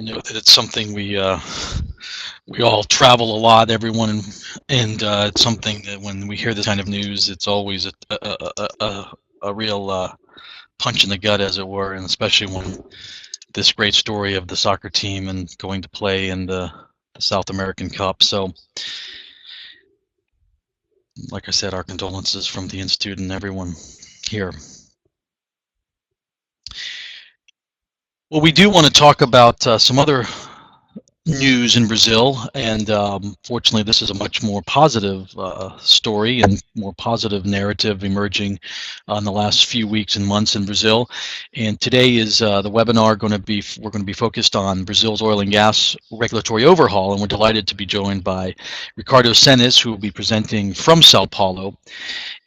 I know that it's something we all travel a lot, everyone, and it's something that when we hear this kind of news, it's always a real punch in the gut, as it were, and especially when this great story of the soccer team and going to play in the South American Cup. So, like I said, our condolences from the Institute and everyone here. Well, we do want to talk about some other news in Brazil, and fortunately this is a much more positive story and more positive narrative emerging in the last few weeks and months in Brazil. And today is the webinar we're going to be focused on Brazil's oil and gas regulatory overhaul, and we're delighted to be joined by Ricardo Sennes, who will be presenting from Sao Paulo.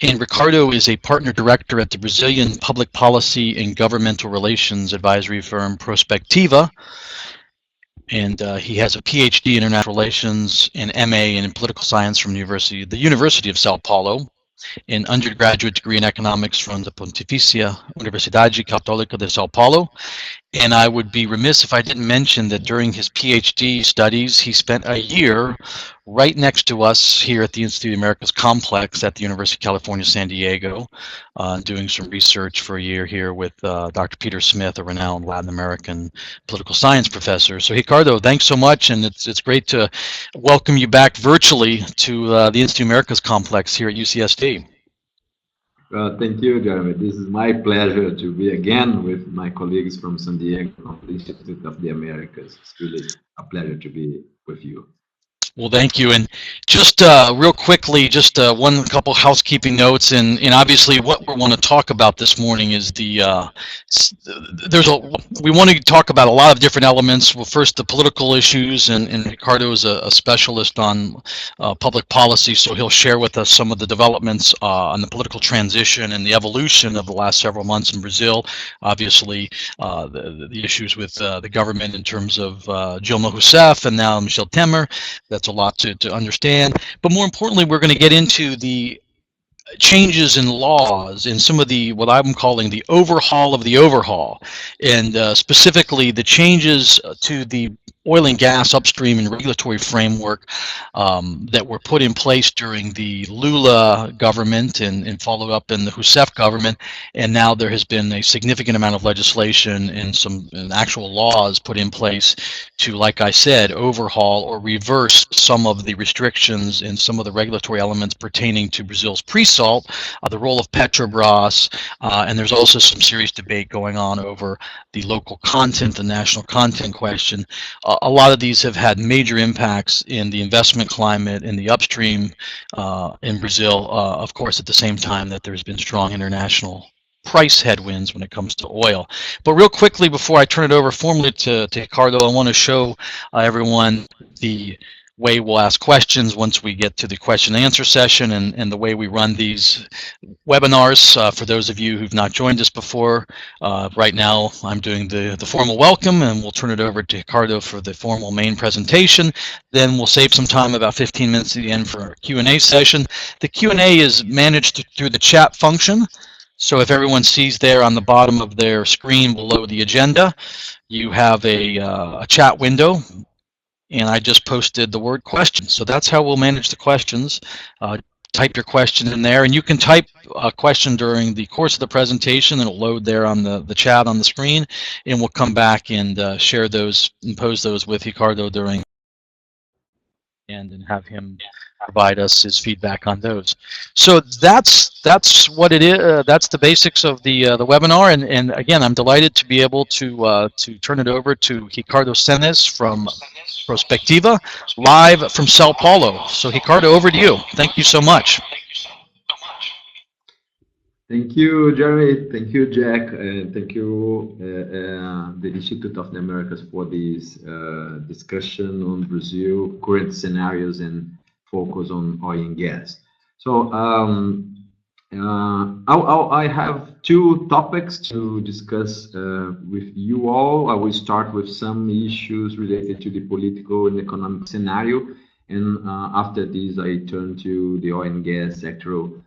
And Ricardo is a partner director at the Brazilian Public Policy and Governmental Relations advisory firm Prospectiva. And he has a PhD in international relations and MA in political science from the University of Sao Paulo, an undergraduate degree in economics from the Pontifícia Universidade Católica de Sao Paulo. And I would be remiss if I didn't mention that during his PhD studies, he spent a year right next to us here at the Institute of Americas complex at the University of California, San Diego, doing some research for a year here with Dr. Peter Smith, a renowned Latin American political science professor. So Ricardo, thanks so much, and it's great to welcome you back virtually to the Institute of Americas complex here at UCSD. Thank you, Jeremy. This is my pleasure to be again with my colleagues from San Diego, from the Institute of the Americas. It's really a pleasure to be with you. Well, thank you. And just real quickly, just one couple housekeeping notes, and obviously what we want to talk about this morning is we want to talk about a lot of different elements. Well, first the political issues, and Ricardo is a specialist on public policy, so he'll share with us some of the developments on the political transition and the evolution of the last several months in Brazil. Obviously, the issues with the government in terms of Dilma Rousseff and now Michel Temer. That's a lot to understand, but more importantly, we're going to get into the changes in laws in some of the what I'm calling the overhaul of the overhaul, and specifically the changes to the oil and gas upstream and regulatory framework that were put in place during the Lula government and followed up in the Rousseff government, and now there has been a significant amount of legislation and some actual laws put in place to, like I said, overhaul or reverse some of the restrictions and some of the regulatory elements pertaining to Brazil's pre-salt, the role of Petrobras, and there's also some serious debate going on over the local content, the national content question. A lot of these have had major impacts in the investment climate in the upstream in Brazil, of course, at the same time that there's been strong international price headwinds when it comes to oil. But real quickly, before I turn it over formally to Ricardo, I want to show everyone the way we'll ask questions once we get to the question and answer session, and the way we run these webinars. For those of you who've not joined us before, right now I'm doing the formal welcome, and we'll turn it over to Ricardo for the formal main presentation. Then we'll save some time, about 15 minutes at the end, for a Q&A session. The Q&A is managed through the chat function. So if everyone sees there on the bottom of their screen below the agenda, you have a chat window, and I just posted the word question. So that's how we'll manage the questions. Type your question in there, and you can type a question during the course of the presentation, and it'll load there on the chat on the screen, and we'll come back and share those and pose those with Ricardo during and have him provide us his feedback on those. So that's what it is. That's the basics of the webinar, and again, I'm delighted to be able to turn it over to Ricardo Sennes from Prospectiva, live from Sao Paulo. So Ricardo, over to you. Thank you so much. Thank you, Jeremy. Thank you, Jack. And thank you, the Institute of the Americas, for this discussion on Brazil, current scenarios, and focus on oil and gas. So I have two topics to discuss with you all. I will start with some issues related to the political and economic scenario, and after this I turn to the oil and gas sectoral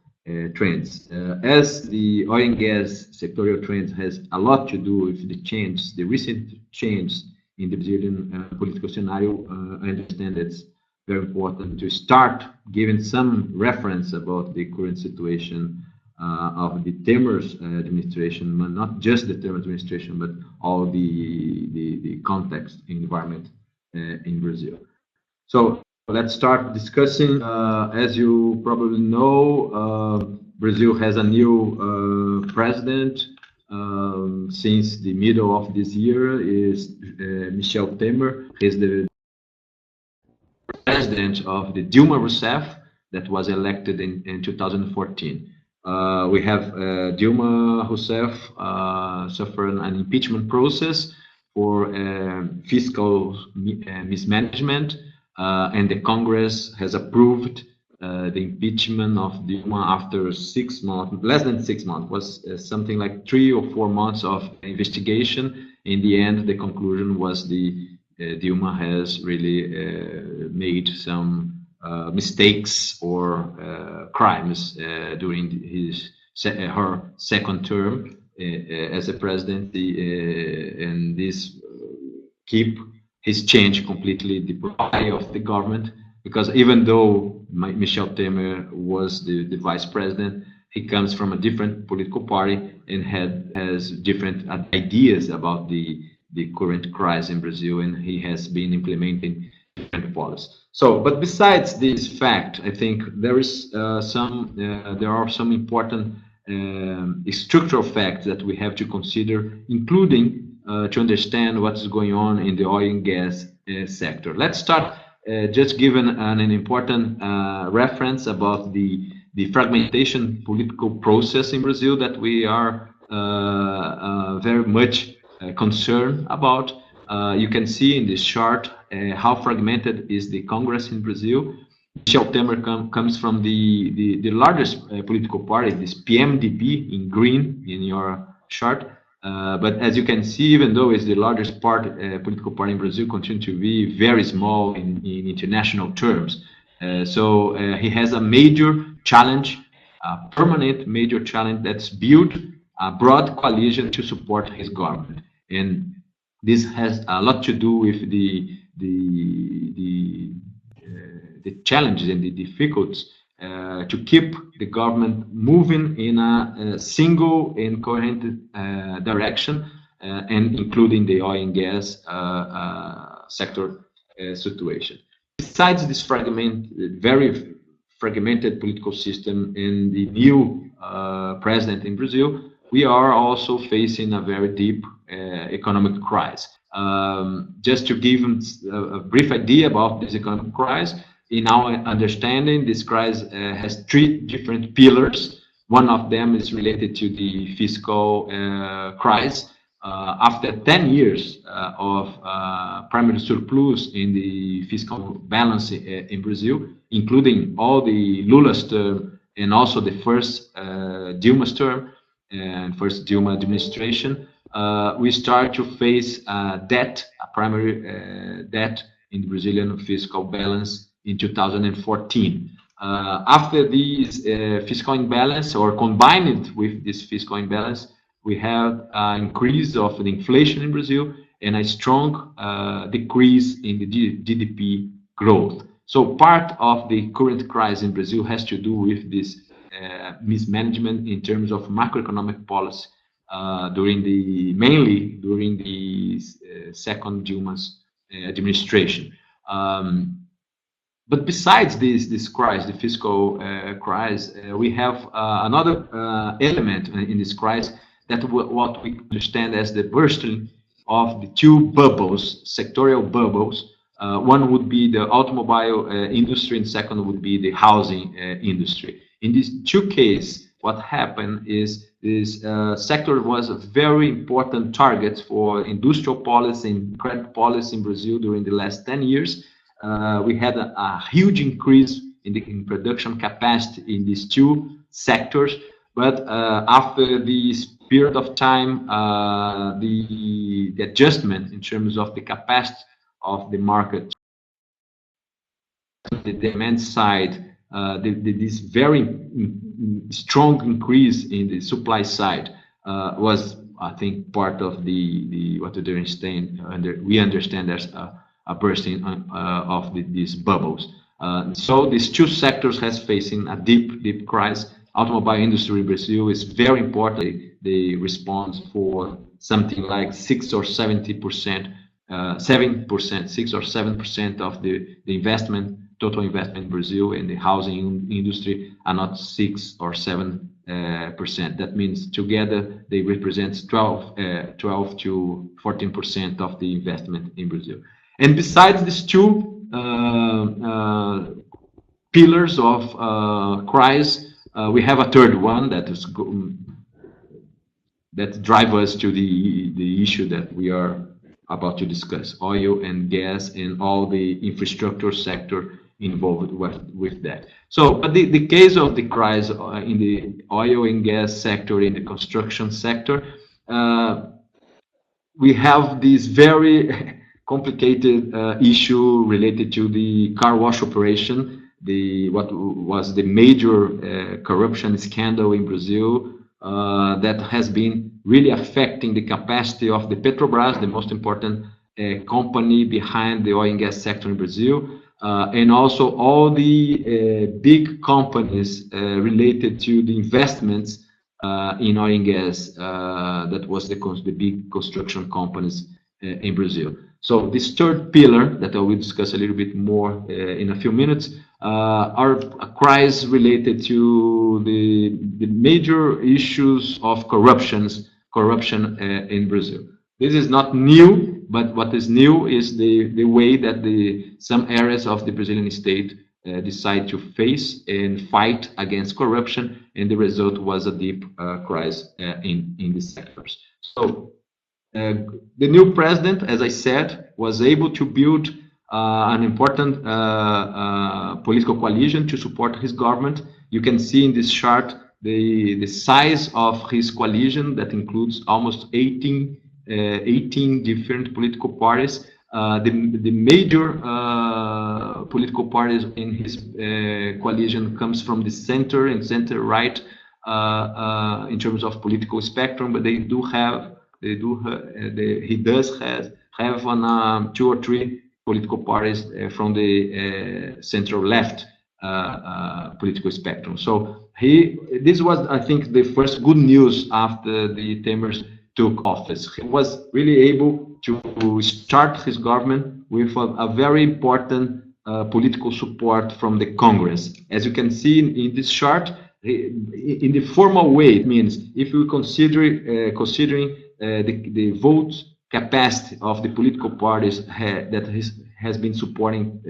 trends. As the oil and gas sectorial trends has a lot to do with the recent change in the Brazilian political scenario, I understand it's very important to start giving some reference about the current situation of the Temer's administration, but not just the Temer administration, but all the context environment in Brazil. So let's start discussing. As you probably know, Brazil has a new president since the middle of this year. Is Michel Temer. He's the president of the Dilma Rousseff that was elected in 2014. We have Dilma Rousseff suffering an impeachment process for fiscal mismanagement, and the Congress has approved the impeachment of Dilma after 6 months, less than 6 months, was something like 3 or 4 months of investigation. In the end, the conclusion was Dilma has really made some mistakes or crimes during her second term as a president, and this keep his change completely the profile of the government, because even though Michel Temer was the vice president, he comes from a different political party and has different ideas about the current crisis in Brazil, and he has been implementing different policies. So, but besides this fact, I think there is there are some important structural facts that we have to consider, including to understand what is going on in the oil and gas sector. Let's start just given an important reference about the fragmentation political process in Brazil that we are very much concerned about. You can see in this chart how fragmented is the Congress in Brazil. Michel Temer comes from the largest political party, this PMDB in green in your chart. But as you can see, even though it's the largest political party in Brazil, continue to be very small in international terms. So he has a major challenge, a permanent major challenge, that's build a broad coalition to support his government. And this has a lot to do with the challenges and the difficulties to keep the government moving in a single and coherent direction, and including the oil and gas sector situation. Besides this very fragmented political system and the new president in Brazil, we are also facing a very deep economic crisis. Just to give a brief idea about this economic crisis, in our understanding, this crisis has 3 different pillars. One of them is related to the fiscal crisis. After 10 years of primary surplus in the fiscal balance in Brazil, including all the Lula's term and also the first Dilma's term and first Dilma administration, we start to face debt, a primary debt in the Brazilian fiscal balance in 2014. After these fiscal imbalance, or combined with this fiscal imbalance, we have an increase of the inflation in Brazil and a strong decrease in the GDP growth. So part of the current crisis in Brazil has to do with this mismanagement in terms of macroeconomic policy mainly during the second Dilma's administration. But besides this crisis, the fiscal crisis, we have another element in this crisis, that what we understand as the bursting of the 2 bubbles, sectorial bubbles. One would be the automobile industry, and second would be the housing industry. In these 2 cases, what happened is this sector was a very important target for industrial policy and credit policy in Brazil during the last 10 years. We had a huge increase in production capacity in these 2 sectors, but after this period of time, the adjustment in terms of the capacity of the market, the demand side, this very strong increase in the supply side was I think, part of the what we understand as a bursting of these bubbles. So these two sectors has facing a deep crisis. Automobile industry in Brazil is very important. They respond for something like 6 or 70%, 7%, 6 or 7% of the investment, total investment in Brazil, and the housing industry are not 6 or 7%. That means together they represent 12 to 14% of the investment in Brazil. And besides these two pillars of crisis, we have a third one that drives us to the issue that we are about to discuss: oil and gas and all the infrastructure sector involved with that. So, but the case of the crisis in the oil and gas sector, in the construction sector, we have this very complicated issue related to the car wash operation, what was the major corruption scandal in Brazil that has been really affecting the capacity of the Petrobras, the most important company behind the oil and gas sector in Brazil, and also all the big companies related to the investments in oil and gas, that was the big construction companies in Brazil. So this third pillar that I will discuss a little bit more in a few minutes are a crisis related to the major issues of corruption in Brazil. This is not new, but what is new is the way that some areas of the Brazilian state decide to face and fight against corruption, and the result was a deep crisis in these sectors. So the new president, as I said, was able to build an important political coalition to support his government. You can see in this chart the size of his coalition that includes almost 18 different political parties. The major political parties in his coalition comes from the center and center right in terms of political spectrum, but he does have on 2 or 3 political parties from the central left political spectrum. So this was, I think, the first good news after the Temer took office. He was really able to start his government with a very important political support from the Congress. As you can see in this chart, in the formal way, it means if we considering the vote capacity of the political parties that has been supporting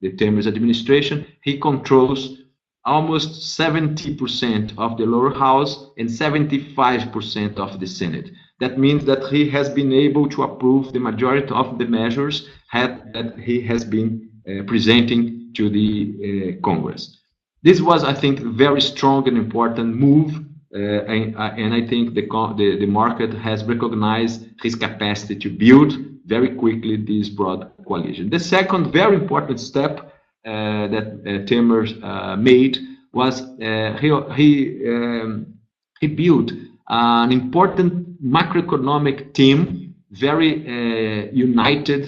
the Temer's administration, he controls almost 70% of the lower house and 75% of the Senate. That means that he has been able to approve the majority of the measures that he has been presenting to the Congress. This was, I think, a very strong and important move, and I think the market has recognized his capacity to build very quickly this broad coalition. The second very important step that Temer made was he built an important macroeconomic team, very united,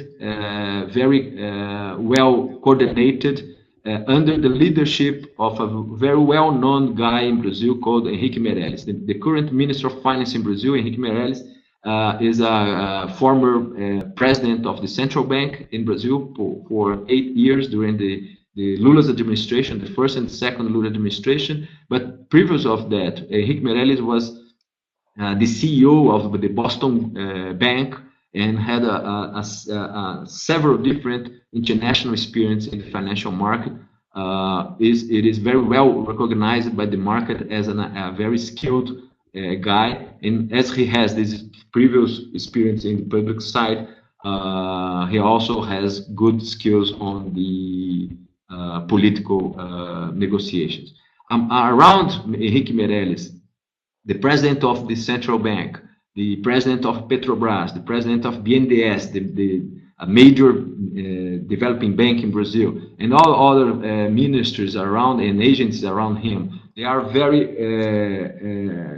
very well coordinated, under the leadership of a very well-known guy in Brazil called Henrique Meirelles. The current Minister of Finance in Brazil, Henrique Meirelles, is a former president of the central bank in Brazil for 8 years during the Lula's administration, the first and second Lula administration. But previous of that, Henrique Meirelles was the CEO of the Boston Bank and had several different international experience in the financial market. It is very well recognized by the market as a very skilled guy, and as he has this previous experience in the public side, he also has good skills on the political negotiations. Around Henrique Meirelles, the president of the central bank, the president of Petrobras, the president of BNDES, a major developing bank in Brazil, and all other ministers around and agencies around him, they are very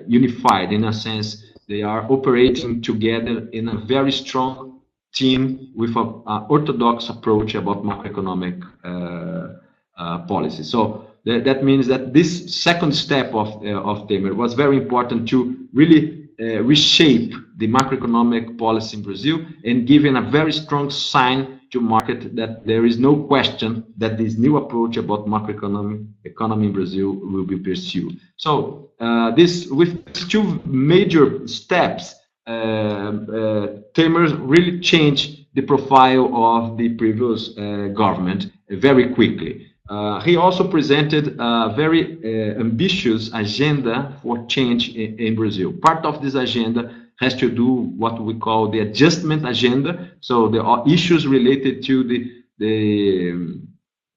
unified in a sense They are operating together in a very strong team with an orthodox approach about macroeconomic policy. So that means that this second step of Temer was very important to really reshape the macroeconomic policy in Brazil and giving a very strong sign to market that there is no question that this new approach about macroeconomic economy in Brazil will be pursued. So this with two major steps, Temer really changed the profile of the previous government very quickly. He also presented a very ambitious agenda for change in Brazil. Part of this agenda has to do what we call the adjustment agenda. So there are issues related to the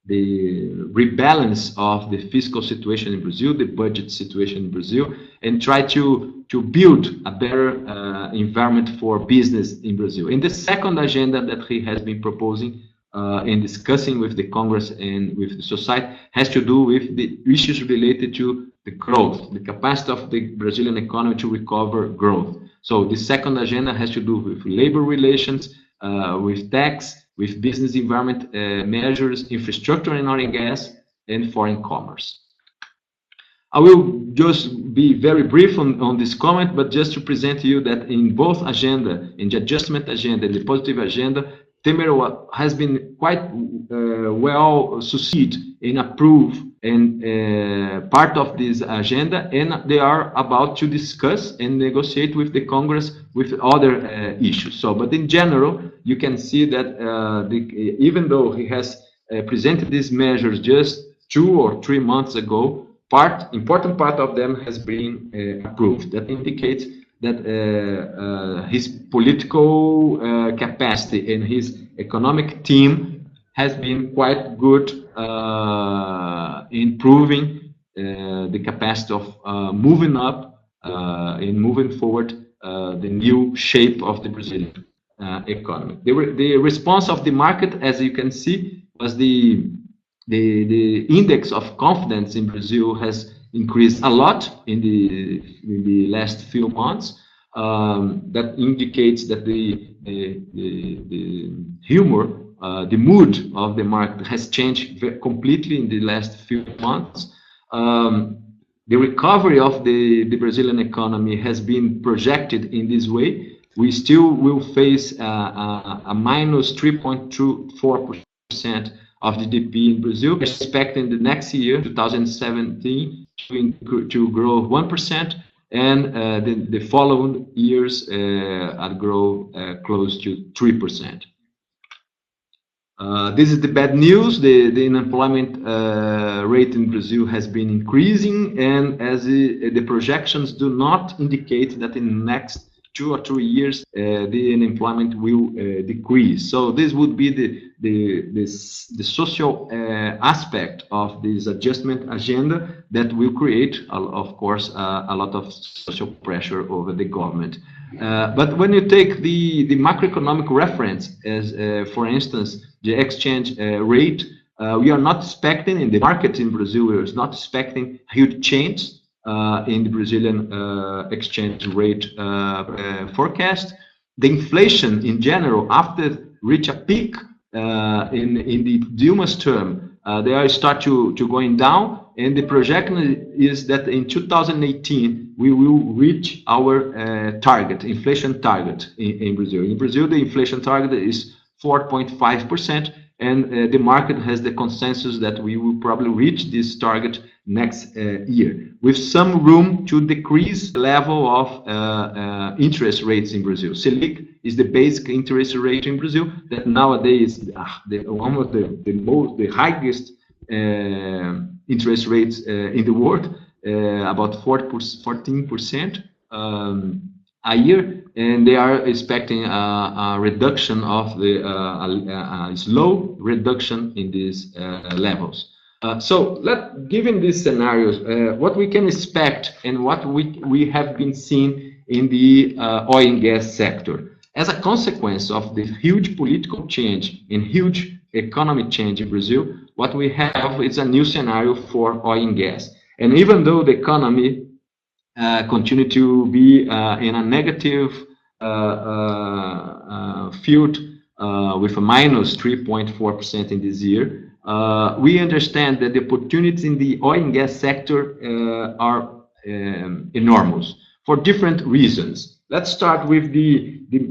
rebalance of the fiscal situation in Brazil, the budget situation in Brazil, and try to build a better environment for business in Brazil. And the second agenda that he has been proposing and discussing with the Congress and with the society has to do with the issues related to the growth, the capacity of the Brazilian economy to recover growth. So the second agenda has to do with labor relations, with tax, with business environment measures, infrastructure in oil and gas, and foreign commerce. I will just be very brief on this comment, but just to present to you that in both agenda, in the adjustment agenda and the positive agenda, Temer has been quite well succeeded in approve and part of this agenda, and they are about to discuss and negotiate with the Congress with other issues. So, but in general, you can see that even though he has presented these measures just 2 or 3 months ago, important part of them has been approved. That indicates that his political capacity and his economic team has been quite good in proving the capacity of moving up and moving forward the new shape of the Brazilian economy. The response of the market, as you can see, was the index of confidence in Brazil has increased a lot in the last few months. That indicates that the humor, the mood of the market has changed completely in the last few months. The recovery of the Brazilian economy has been projected in this way. We still will face a minus 3.24% of GDP in Brazil, expecting the next year, 2017, to grow 1%, and the following years grow close to 3%. This is the bad news. The unemployment rate in Brazil has been increasing, and as the projections do not indicate that in the next 2 or 3 years the unemployment will decrease. So this would be the social aspect of this adjustment agenda that will create, of course, a lot of social pressure over the government. But when you take the macroeconomic reference, as for instance, the exchange rate, we are not expecting in the market in Brazil, we are not expecting huge change in the Brazilian exchange rate forecast. The inflation in general, after reach a peak in the Dilma's term, they are start to going down, and the projection is that in 2018 we will reach our target, inflation target in Brazil. In Brazil, the inflation target is 4.5%, and the market has the consensus that we will probably reach this target next year, with some room to decrease the level of interest rates in Brazil. Selic is the basic interest rate in Brazil that nowadays is one of the highest interest rates in the world, about 14% a year, and they are expecting a reduction of a slow reduction in these levels. So, given these scenarios, what we can expect and what we have been seeing in the oil and gas sector, as a consequence of the huge political change and huge economic change in Brazil, what we have is a new scenario for oil and gas. And even though the economy continue to be in a negative field with a minus 3.4% in this year. We understand that the opportunities in the oil and gas sector are enormous for different reasons. Let's start with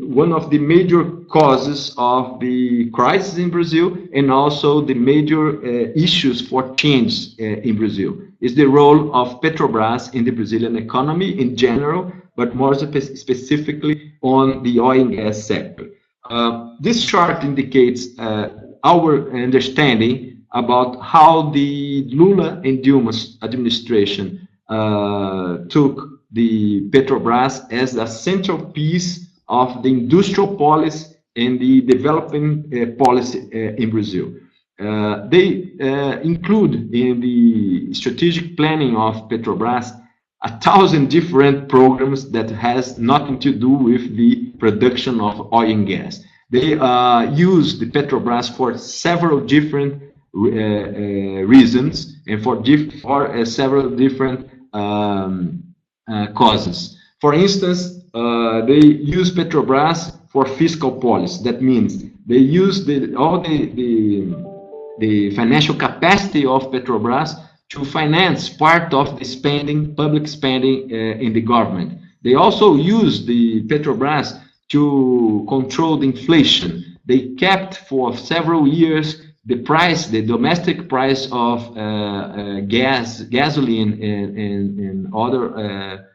one of the major causes of the crisis in Brazil, and also the major issues for change in Brazil, is the role of Petrobras in the Brazilian economy in general, but more specifically on the oil and gas sector. This chart indicates our understanding about how the Lula and Dilma's administration took the Petrobras as a central piece of the industrial policy and the developing policy in Brazil. They include in the strategic planning of Petrobras 1,000 different programs that has nothing to do with the production of oil and gas. They use the Petrobras for several different reasons and for several different causes. For instance, they use Petrobras for fiscal policy. That means they use all the financial capacity of Petrobras to finance part of the spending, public spending in the government. They also use the Petrobras to control the inflation. They kept for several years the domestic price of gasoline and other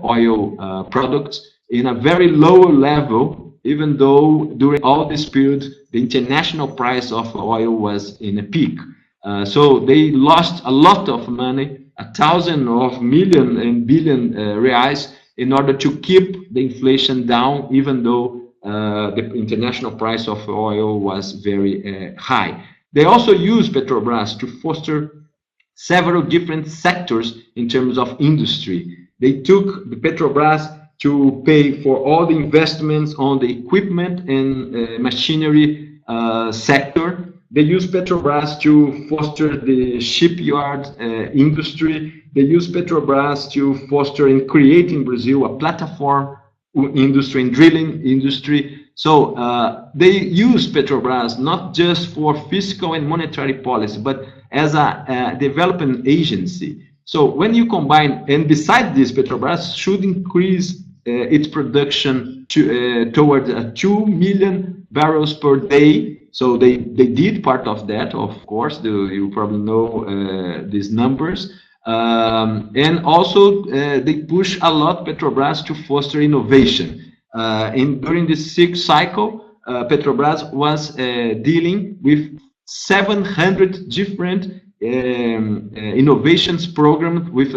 oil products in a very low level, even though during all this period the international price of oil was in a peak. So they lost a lot of money, 1,000 of million and billion reais, in order to keep the inflation down, even though the international price of oil was very high. They also use Petrobras to foster several different sectors in terms of industry. They took the Petrobras to pay for all the investments on the equipment and machinery sector. They use Petrobras to foster the shipyard industry. They use Petrobras to foster and create in Brazil a platform industry and drilling industry. So they use Petrobras not just for fiscal and monetary policy, but as a development agency. So when you combine, and besides this, Petrobras should increase its production towards 2 million barrels per day. So they did part of that, of course. You probably know these numbers. And also they push a lot Petrobras to foster innovation. During the 6th cycle, Petrobras was dealing with 700 different innovations programs with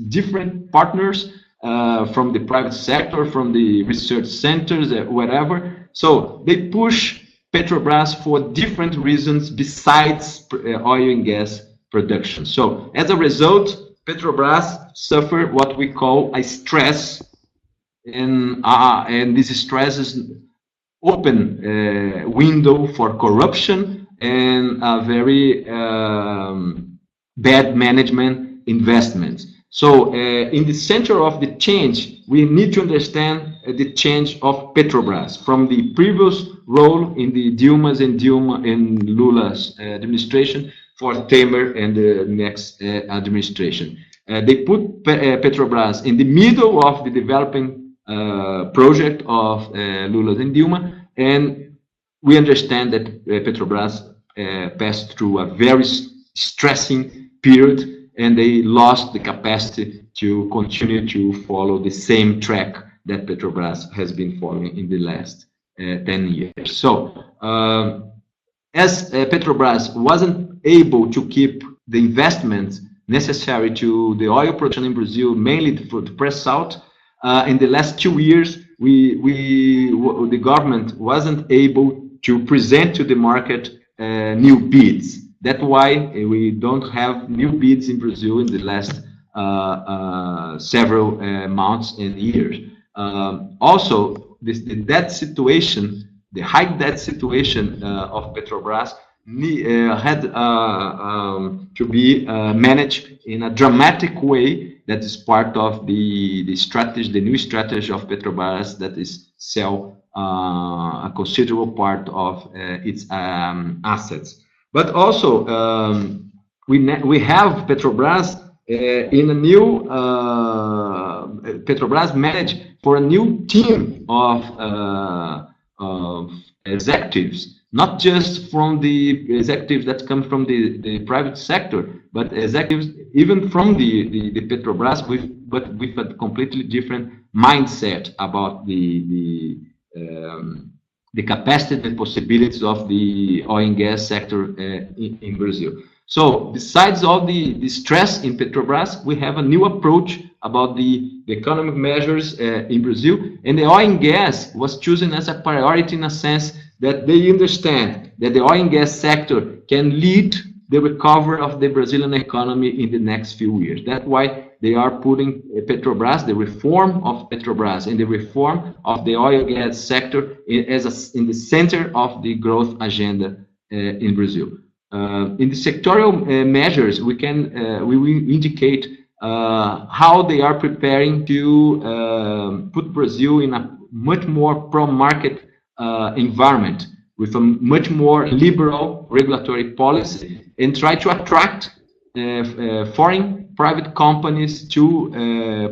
different partners from the private sector, from the research centers, whatever. So they push Petrobras for different reasons besides oil and gas production. So as a result, Petrobras suffered what we call a stress, and this stress is open window for corruption and a very bad management investments. So in the center of the change, we need to understand the change of Petrobras from the previous role in the Dilma's and Lula's administration for Temer and the next administration. They put Petrobras in the middle of the developing project of Lula and Dilma, and we understand that Petrobras passed through a very stressing period, and they lost the capacity to continue to follow the same track that Petrobras has been following in the last 10 years. So, as Petrobras wasn't able to keep the investments necessary to the oil production in Brazil, mainly for the pre-salt, in the last 2 years, the government wasn't able to present to the market new bids. That's why we don't have new bids in Brazil in the last several months and years. Also, the debt situation, the high debt situation of Petrobras had to be managed in a dramatic way that is part of the strategy, the new strategy of Petrobras, that is sell a considerable part of its assets. But also, we have Petrobras in a new Petrobras managed for a new team of executives, not just from the executives that come from the private sector, but executives even from the Petrobras, but with a completely different mindset about the capacity and possibilities of the oil and gas sector in Brazil. So besides all the stress in Petrobras, we have a new approach about the economic measures in Brazil, and the oil and gas was chosen as a priority in a sense that they understand that the oil and gas sector can lead the recovery of the Brazilian economy in the next few years. That's why they are putting Petrobras, the reform of Petrobras and the reform of the oil and gas sector in the center of the growth agenda in Brazil. In the sectorial measures, we will indicate how they are preparing to put Brazil in a much more pro-market environment with a much more liberal regulatory policy, and try to attract foreign private companies to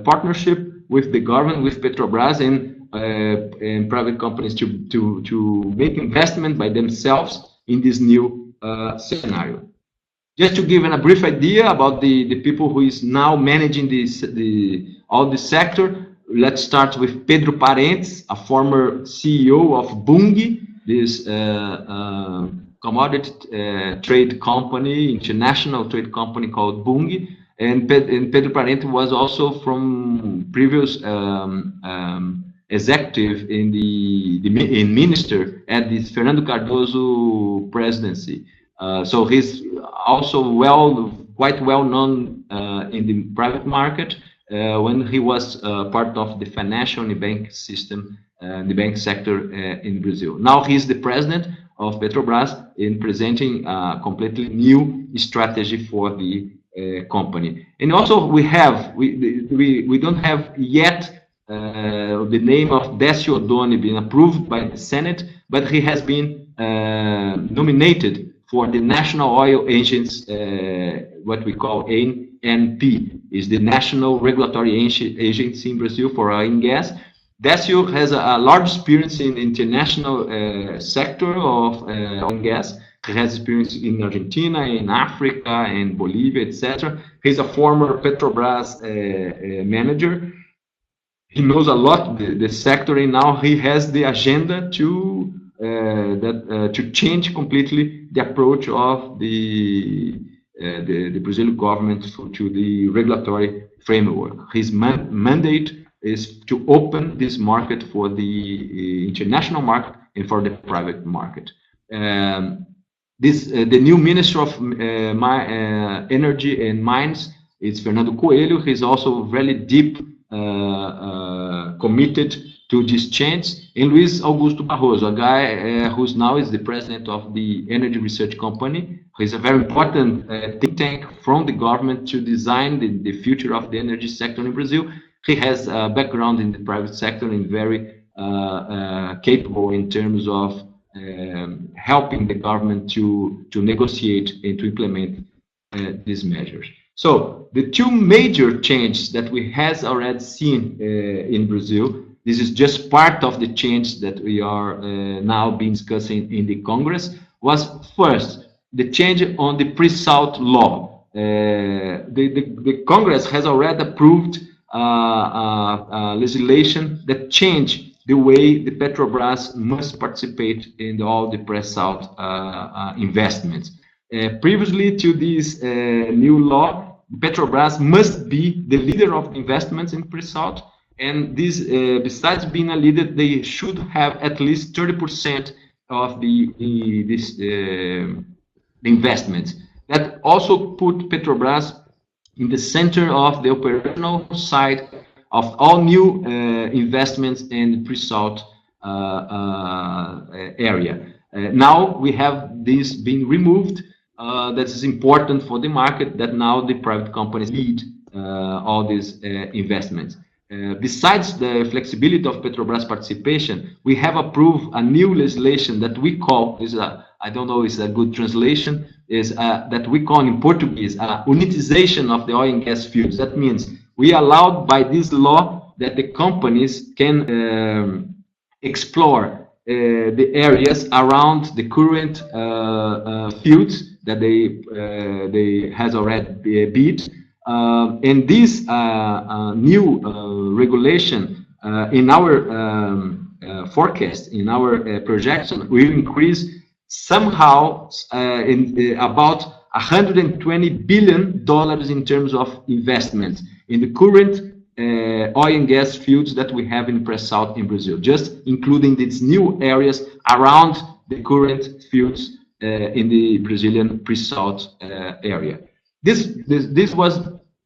partnership with the government, with Petrobras, and private companies to make investment by themselves in this new scenario. Just to give a brief idea about the people who is now managing all the sector, let's start with Pedro Parentes, a former CEO of Bunge, this commodity trade company, international trade company called Bunge, and Pedro Parentes was also from previous executive in minister at the Fernando Cardoso presidency. So he's also quite well known in the private market when he was part of the financial and the bank system, the bank sector in Brazil. Now he's the president of Petrobras in presenting a completely new strategy for the company. And also we don't have yet the name of Décio Oddone being approved by the Senate, but he has been nominated for the National Oil Agents, what we call ANP, is the National Regulatory Agency in Brazil for oil and gas. Décio has a large experience in the international sector of oil and gas. He has experience in Argentina, in Africa, and Bolivia, etc. He's a former Petrobras manager. He knows a lot the sector, and now he has the agenda to change completely the approach of the Brazilian government to the regulatory framework. His mandate is to open this market for the international market and for the private market. The new Minister of Energy and Mines is Fernando Coelho. He's also very deep committed to this change, and Luis Augusto Barroso, a guy who's now is the president of the Energy Research Company. He's a very important think tank from the government to design the future of the energy sector in Brazil. He has a background in the private sector and very capable in terms of helping the government to negotiate and to implement these measures. So the two major changes that we has already seen in Brazil, this is just part of the change that we are now being discussing in the Congress, was first, the change on the pre-salt law. The Congress has already approved legislation that changed the way the Petrobras must participate in all the pre-salt investments. Previously to this new law, Petrobras must be the leader of investments in pre-salt, and this, besides being a leader, they should have at least 30% of the investments. That also put Petrobras in the center of the operational side of all new investments in pre-salt area. Now we have this being removed. That is important for the market, that now the private companies lead all these investments. Besides the flexibility of Petrobras participation, we have approved a new legislation that we call, I don't know if it's a good translation, that we call in Portuguese, unitization of the oil and gas fields. That means we allowed by this law that the companies can explore the areas around the current fields that they has already bid. And this new regulation in our forecast, in our projection, will increase somehow in about $120 billion in terms of investment in the current oil and gas fields that we have in Pre-Salt in Brazil, just including these new areas around the current fields in the Brazilian Pre-Salt area. This was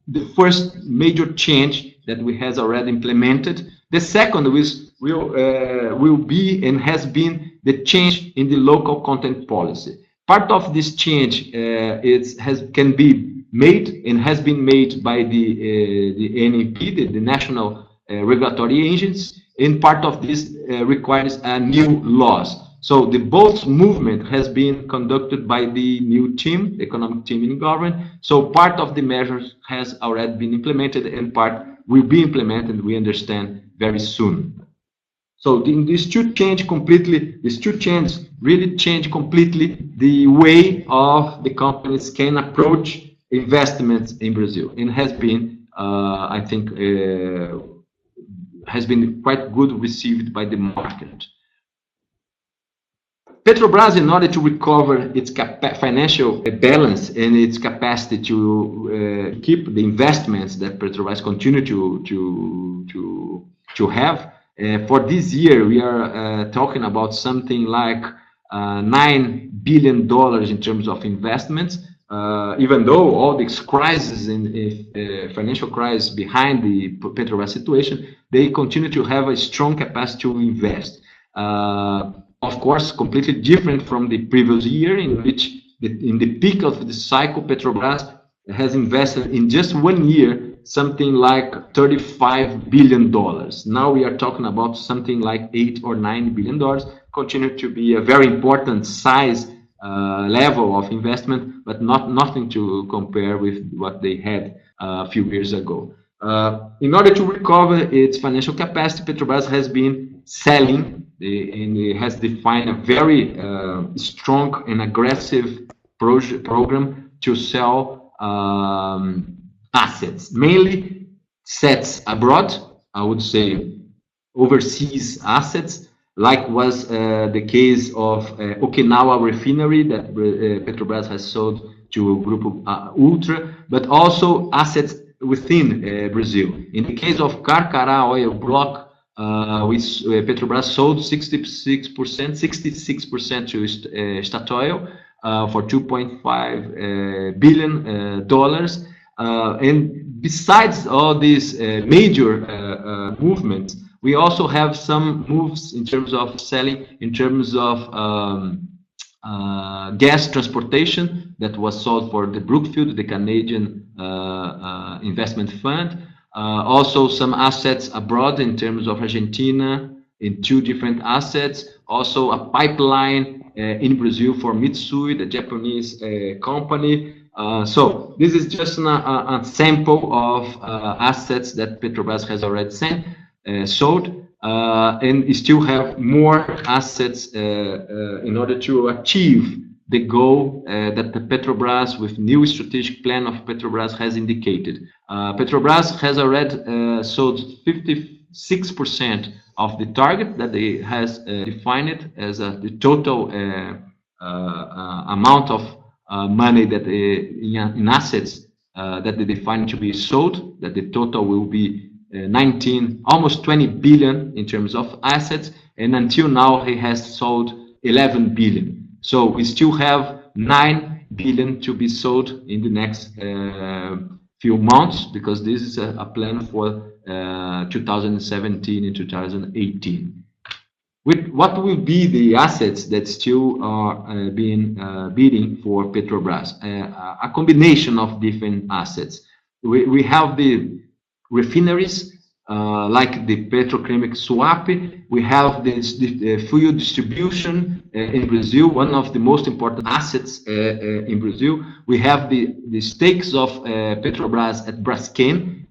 the first major change that we has already implemented. The second will be and has been the change in the local content policy. Part of this change can be made and has been made by the NEP, the National Regulatory Agency, and part of this requires new laws. So the both movement has been conducted by the new team, economic team in government. So part of the measures has already been implemented and part will be implemented, we understand, very soon. So these two changes really change completely the way of the companies can approach investments in Brazil, and has been, I think, has been quite good received by the market. Petrobras, in order to recover its financial balance and its capacity to keep the investments that Petrobras continue to have, for this year we are talking about something like $9 billion in terms of investments. Even though all these crises and financial crisis behind the Petrobras situation, they continue to have a strong capacity to invest. Of course, completely different from the previous year, in which in the peak of the cycle, Petrobras has invested in just 1 year something like $35 billion. Now we are talking about something like $8 or $9 billion. Continue to be a very important size level of investment, but nothing to compare with what they had a few years ago. In order to recover its financial capacity, Petrobras has been selling and it has defined a very strong and aggressive program to sell assets, mainly assets abroad, I would say overseas assets, like was the case of Okinawa refinery that Petrobras has sold to Grupo Ultra, but also assets within Brazil. In the case of Carcará oil block, Petrobras sold 66% to Statoil for $2.5 billion. And besides all these major movements, we also have some moves in terms of selling, in terms of gas transportation that was sold for the Brookfield, the Canadian investment fund. Also some assets abroad in terms of Argentina in 2 different assets. Also a pipeline in Brazil for Mitsui, the Japanese company. So this is just a sample of assets that Petrobras has already sold, and we still have more assets in order to achieve the goal that the Petrobras, with new strategic plan of Petrobras, has indicated. Petrobras has already sold 56% of the target that they has defined as the total amount of money that in assets that they define to be sold, that the total will be almost 20 billion in terms of assets, and until now he has sold 11 billion. So we still have 9 billion to be sold in the next few months, because this is a plan for 2017 and 2018. With what will be the assets that still are being bidding for Petrobras? A combination of different assets. we have the refineries, like the petrochemical swap. We have the fuel distribution in Brazil, one of the most important assets in Brazil. We have the stakes of Petrobras at Braskem.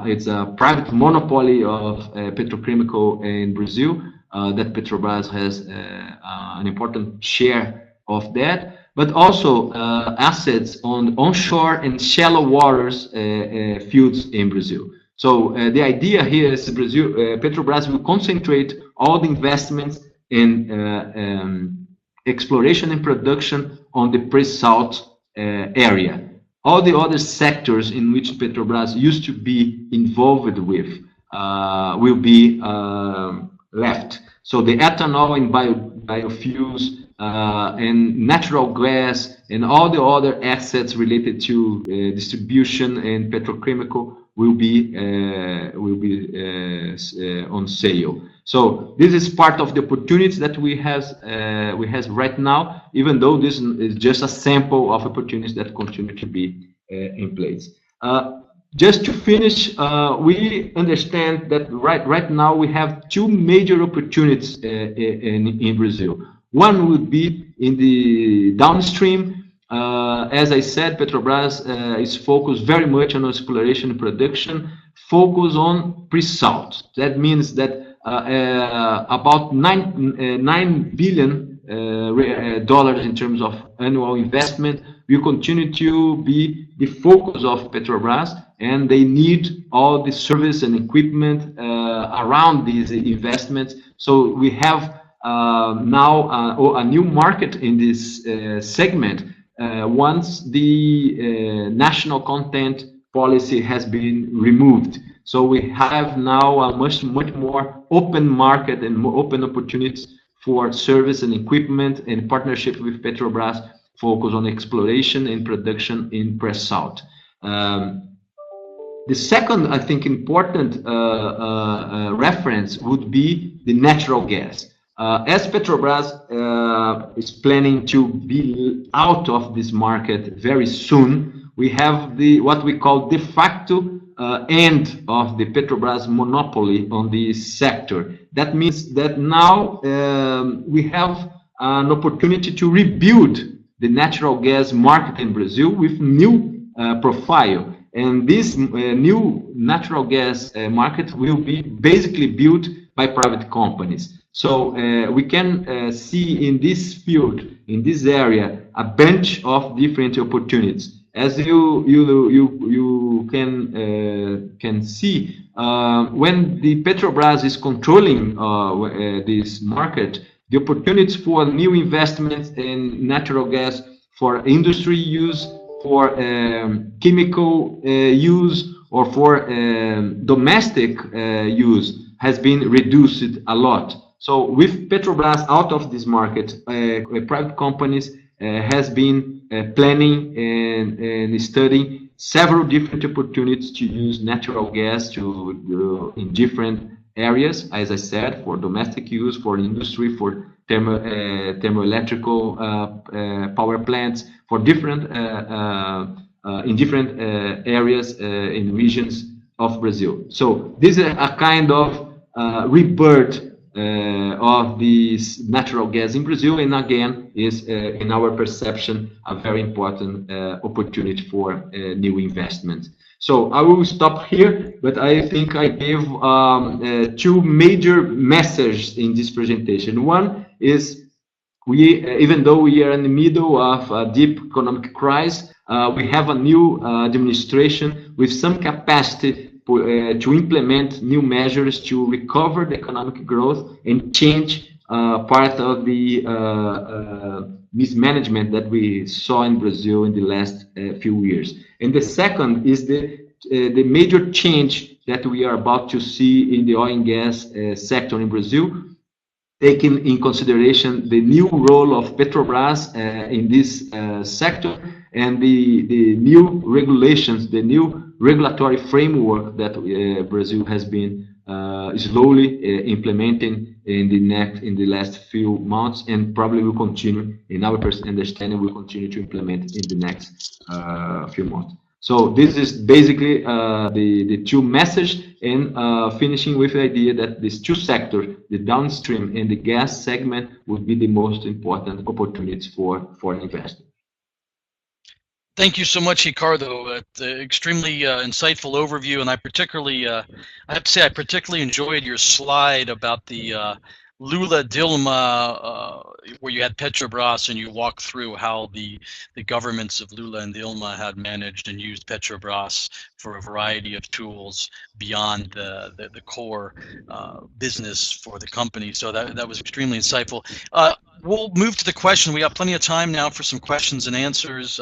It's a private monopoly of petrochemical in Brazil that Petrobras has an important share of that. But also assets on onshore and shallow waters fields in Brazil. So the idea here is Petrobras will concentrate all the investments in exploration and production on the pre-salt area. All the other sectors in which Petrobras used to be involved with will be left. So the ethanol and biofuels and natural gas and all the other assets related to distribution and petrochemical will be on sale. So this is part of the opportunities that we have right now, even though this is just a sample of opportunities that continue to be in place. Just to finish, we understand that right now we have two major opportunities in Brazil. One would be in the downstream. As I said, Petrobras is focused very much on exploration and production, focus on pre-salt. That means that about $9 billion in terms of annual investment will continue to be the focus of Petrobras, and they need all the service and equipment around these investments. So we have now a new market in this segment once the national content policy has been removed. So we have now a much more open market and more open opportunities for service and equipment in partnership with Petrobras, focus on exploration and production in pre-salt. The second, I think, important reference would be the natural gas. As Petrobras is planning to be out of this market very soon, we have what we call de facto end of the Petrobras monopoly on this sector. That means that now we have an opportunity to rebuild the natural gas market in Brazil with new profile. And this new natural gas market will be basically built by private companies. So we can see in this field, in this area, a bunch of different opportunities. As you can see, when the Petrobras is controlling this market, the opportunities for new investments in natural gas for industry use, for chemical use, or for domestic use has been reduced a lot. So with Petrobras out of this market, private companies has been planning and studying several different opportunities to use natural gas in different areas, as I said, for domestic use, for industry, for thermoelectrical power plants, for different in different areas in regions of Brazil. So this is a kind of rebirth of this natural gas in Brazil, and again is in our perception a very important opportunity for new investment. So I will stop here, but I think I gave two major messages in this presentation. One is even though we are in the middle of a deep economic crisis, we have a new administration with some capacity to implement new measures to recover the economic growth and change part of the mismanagement that we saw in Brazil in the last few years. And the second is the major change that we are about to see in the oil and gas sector in Brazil, taking in consideration the new role of Petrobras in this sector and the new regulations, the new regulatory framework that Brazil has been slowly implementing in the last few months, and probably will continue, in our understanding, will continue to implement in the next few months. So this is basically the two messages, and finishing with the idea that these two sectors, the downstream and the gas segment, would be the most important opportunities for foreign investment. Thank you so much, Ricardo. Extremely insightful overview, and I have to say, I particularly enjoyed your slide about the Lula Dilma, where you had Petrobras, and you walked through how the governments of Lula and Dilma had managed and used Petrobras for a variety of tools beyond the core business for the company. So that was extremely insightful. We'll move to the question. We got plenty of time now for some questions and answers.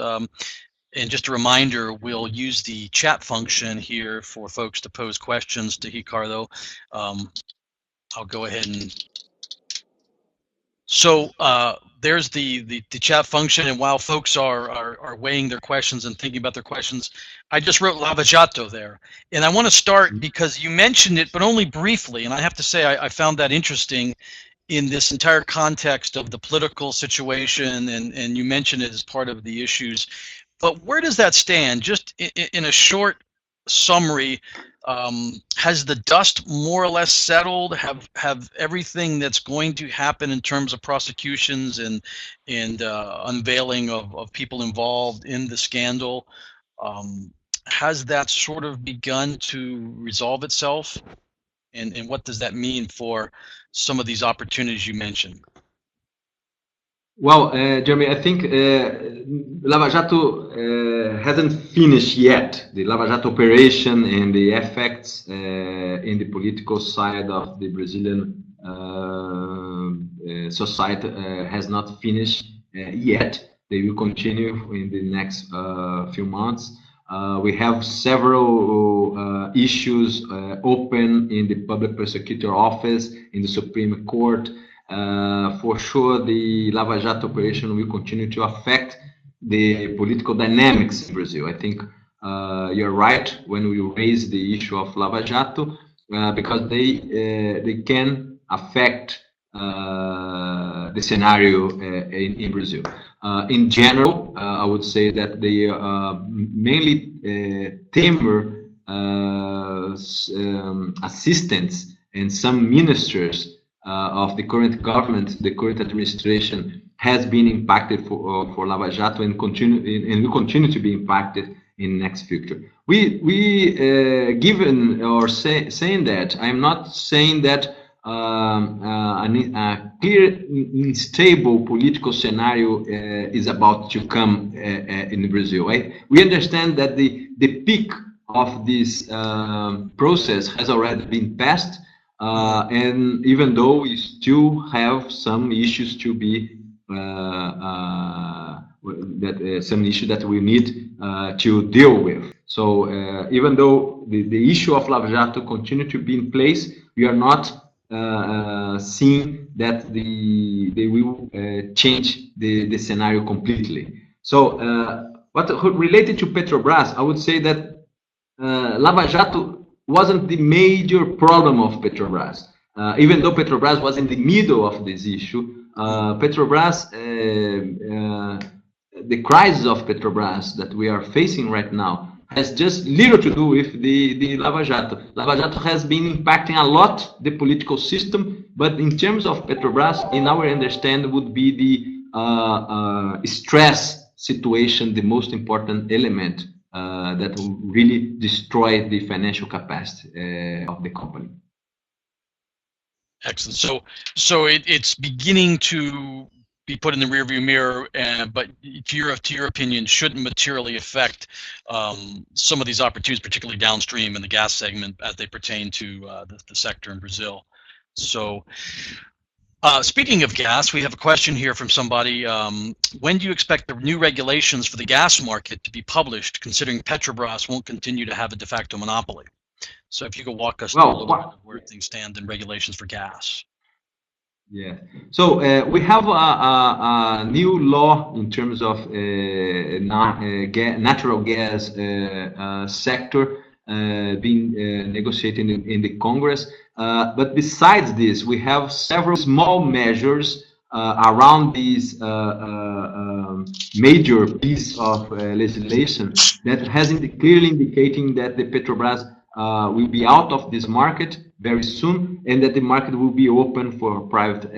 And just a reminder, we'll use the chat function here for folks to pose questions to Ricardo. I'll go ahead and. So there's the chat function, and while folks are weighing their questions and thinking about their questions, I just wrote Lava Jato there. And I want to start because you mentioned it, but only briefly. And I have to say I found that interesting in this entire context of the political situation, and you mentioned it as part of the issues. But where does that stand? Just in a short summary, has the dust more or less settled? Have everything that's going to happen in terms of prosecutions and unveiling of people involved in the scandal, has that sort of begun to resolve itself? And what does that mean for some of these opportunities you mentioned? Well, Jeremy, I think Lava Jato hasn't finished yet. The Lava Jato operation and the effects in the political side of the Brazilian society has not finished yet. They will continue in the next few months. We have several issues open in the public prosecutor office, in the Supreme Court. For sure, the Lava Jato operation will continue to affect the political dynamics in Brazil. I think you're right when we raise the issue of Lava Jato, because they can affect the scenario in Brazil. In general, I would say that they mainly Temer assistants and some ministers of the current government, the current administration, has been impacted for Lava Jato and will continue to be impacted in next future. We given or saying that, I'm not saying that a clear unstable political scenario is about to come in Brazil. Right? We understand that the peak of this process has already been passed. And even though we still have some issues to be some issue that we need to deal with. So even though the issue of Lava Jato continue to be in place, we are not seeing that they will change the scenario completely. So what related to Petrobras, I would say that Lava Jato wasn't the major problem of Petrobras. Even though Petrobras was in the middle of this issue, Petrobras, the crisis of Petrobras that we are facing right now has just little to do with the Lava Jato. Lava Jato has been impacting a lot the political system, but in terms of Petrobras, in our understanding, would be the stress situation the most important element that will really destroy the financial capacity of the company. Excellent. So it's beginning to be put in the rearview mirror, but to your opinion, shouldn't materially affect some of these opportunities, particularly downstream in the gas segment, as they pertain to the sector in Brazil. So. Speaking of gas, we have a question here from somebody. When do you expect the new regulations for the gas market to be published, considering Petrobras won't continue to have a de facto monopoly? So if you could walk us through a little bit of where things stand in regulations for gas. Yeah. So we have a new law in terms of natural gas sector being negotiated in the Congress. But besides this, we have several small measures around this major piece of legislation that has clearly indicating that the Petrobras will be out of this market very soon, and that the market will be open for private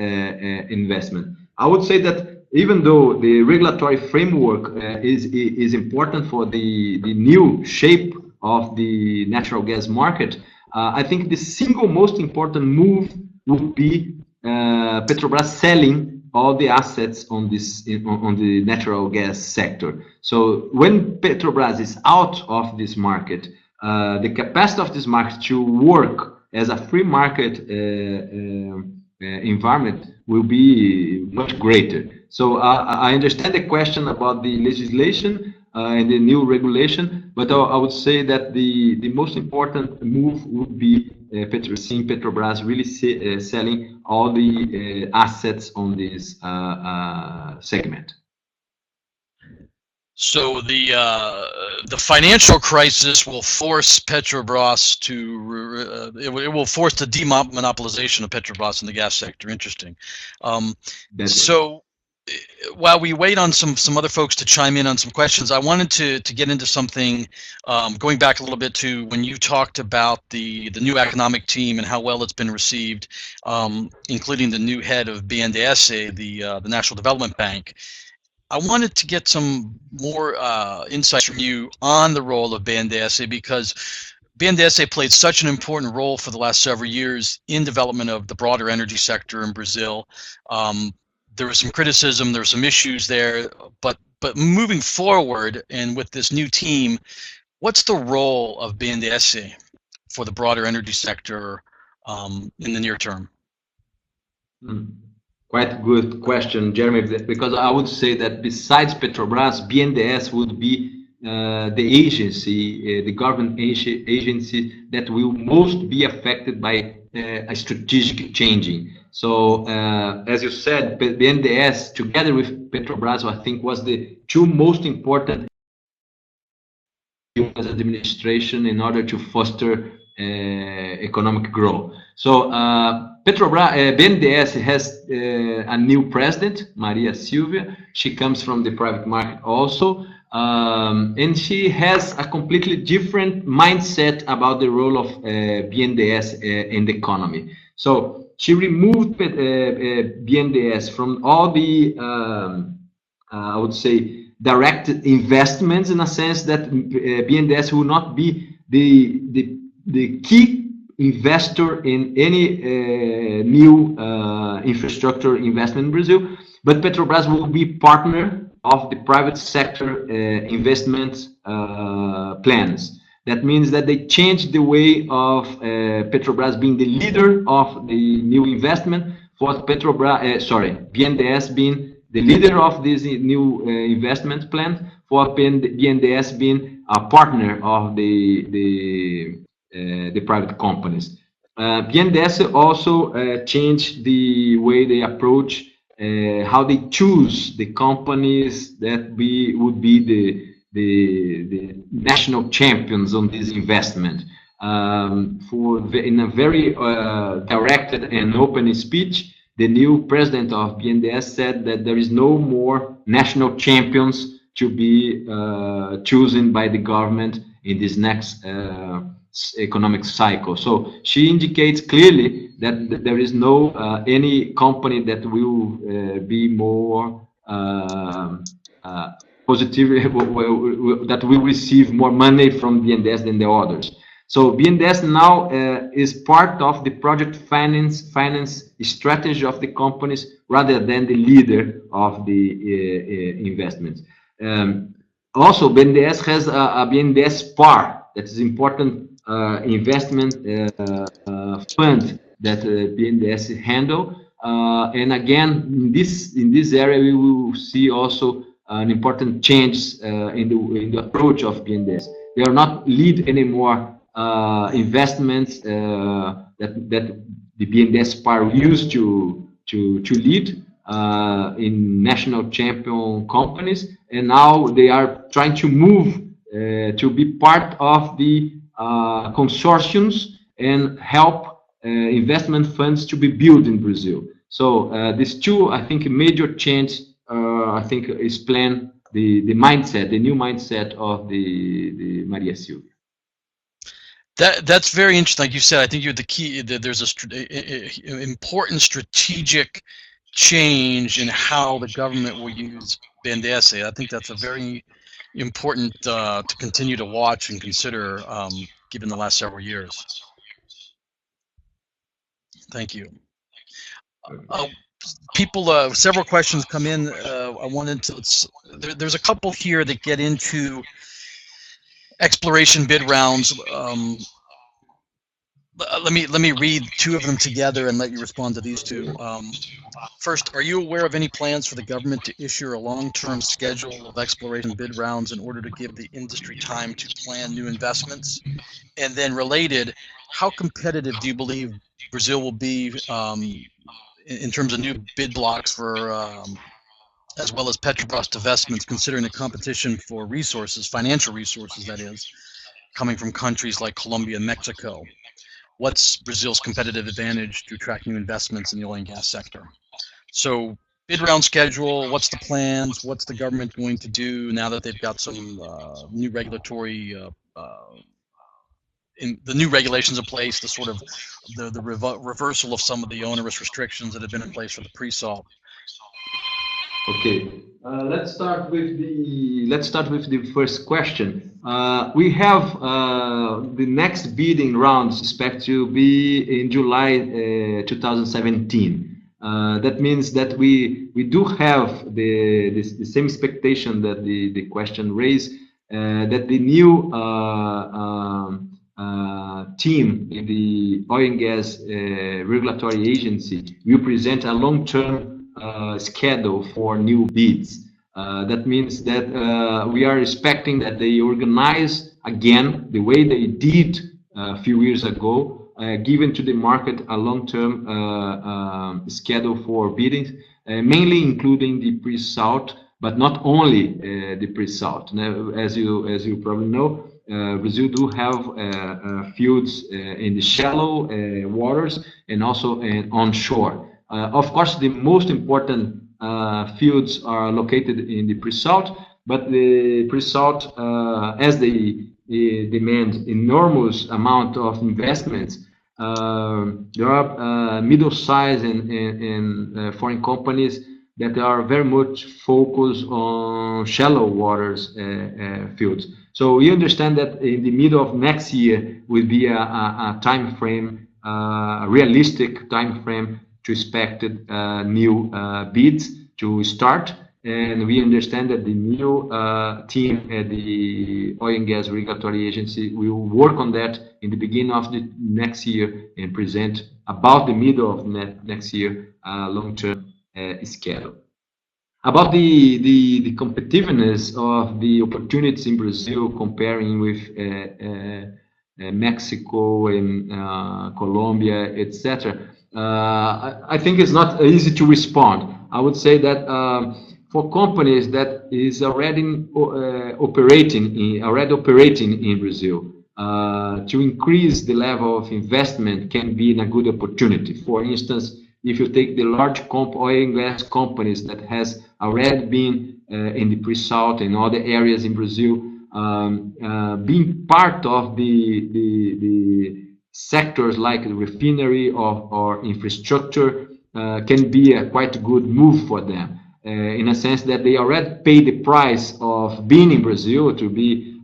investment. I would say that even though the regulatory framework is important for the new shape of the natural gas market, I think the single most important move would be Petrobras selling all the assets on the natural gas sector. So when Petrobras is out of this market, the capacity of this market to work as a free market environment will be much greater. So I understand the question about the legislation and the new regulation, but I would say that the most important move would be seeing Petrobras really selling all the assets on this segment. So the financial crisis will force Petrobras to it will force the demonopolization of Petrobras in the gas sector. Interesting. So while we wait on some other folks to chime in on some questions, I wanted to get into something, going back a little bit to when you talked about the new economic team and how well it's been received, including the new head of BNDES, the National Development Bank. I wanted to get some more insights from you on the role of BNDES, because BNDES played such an important role for the last several years in development of the broader energy sector in Brazil. There was some criticism, there were some issues there, but moving forward and with this new team, what's the role of BNDES for the broader energy sector in the near term? Quite good question, Jeremy, because I would say that besides Petrobras, BNDES would be the agency, the government agency that will most be affected by a strategic changing. So, as you said, BNDES, together with Petrobras, I think was the two most important as administration in order to foster economic growth. So, Petrobras, BNDES has a new president, Maria Silvia. She comes from the private market also, and she has a completely different mindset about the role of BNDES in the economy. So she removed BNDES from all the, I would say, direct investments, in a sense that BNDES will not be the key investor in any new infrastructure investment in Brazil, but Petrobras will be partner of the private sector investment plans. That means that they changed the way of Petrobras being the leader of the new investment, for Petrobras, BNDES being the leader of this new investment plan, for BNDES being a partner of the private companies. BNDES also changed the way they approach how they choose the companies that would be the national champions on this investment. In a very directed and open speech, the new president of BNDES said that there is no more national champions to be chosen by the government in this next economic cycle. So she indicates clearly that there is no any company that will be more positive, that will receive more money from BNDES than the others. So BNDES now is part of the project finance strategy of the companies rather than the leader of the investments. Also, BNDES has a BNDES PAR, that is important investment fund that BNDES handle. And again, in this area, we will see also an important change in the approach of BNDES. They are not lead anymore investments that the BNDES PAR used to lead in national champion companies, and now they are trying to move to be part of the consortiums and help investment funds to be built in Brazil. So these two, I think, major change, I think, explain the mindset, the new mindset of the Maria Silvia. That's very interesting. Like you said, I think you're the key. There's a important strategic change in how the government will use BNDES. I think that's a very important to continue to watch and consider, given the last several years. Thank you. People, several questions come in. I wanted to. There's a couple here that get into exploration bid rounds. Let me read two of them together and let you respond to these two. First, are you aware of any plans for the government to issue a long-term schedule of exploration bid rounds in order to give the industry time to plan new investments? And then related, how competitive do you believe Brazil will be in terms of new bid blocks for, as well as Petrobras divestments, considering the competition for resources, financial resources that is, coming from countries like Colombia and Mexico? What's Brazil's competitive advantage to attract new investments in the oil and gas sector? So bid round schedule, what's the plans? What's the government going to do now that they've got some new regulatory, the new regulations in place, the sort of the reversal of some of the onerous restrictions that have been in place for the pre-salt? Okay, let's start with the first question. We have the next bidding rounds expect to be in July 2017. That means that we do have the same expectation that the question raised, that the new team in the oil and gas regulatory agency will present a long-term schedule for new bids. That means that we are expecting that they organize again the way they did a few years ago, given to the market a long-term schedule for bidding, mainly including the pre-salt, but not only the pre-salt. Now, as you probably know, Brazil do have fields in the shallow waters and also onshore. Of course, the most important fields are located in the pre-salt, but the pre-salt, as they demand enormous amount of investments, there are middle-sized and foreign companies that are very much focused on shallow waters fields. So we understand that in the middle of next year will be a time frame, a realistic time frame to expect new bids to start, and we understand that the new team at the Oil and Gas Regulatory Agency will work on that in the beginning of the next year and present about the middle of next year long-term schedule. About the competitiveness of the opportunities in Brazil comparing with Mexico and Colombia, etc. I think it's not easy to respond. I would say that for companies that is already operating in Brazil, to increase the level of investment can be a good opportunity. For instance, if you take the large oil and gas companies that has already been in the pre-salt and other areas in Brazil, being part of the sectors like refinery or infrastructure can be a quite good move for them, in a sense that they already pay the price of being in Brazil to be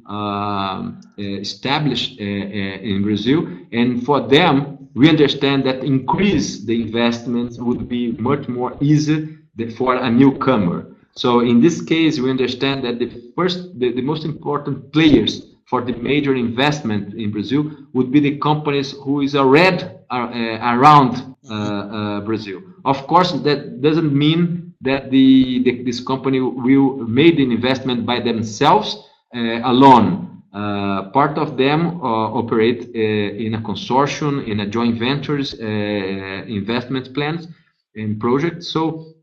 established in Brazil, and for them we understand that increase the investments would be much more easy than for a newcomer. So in this case, we understand that the most important players for the major investment in Brazil would be the companies who is already around Brazil. Of course, that doesn't mean that this company will make the investment by themselves alone. Part of them operate in a consortium, in a joint ventures, investment plans and projects. So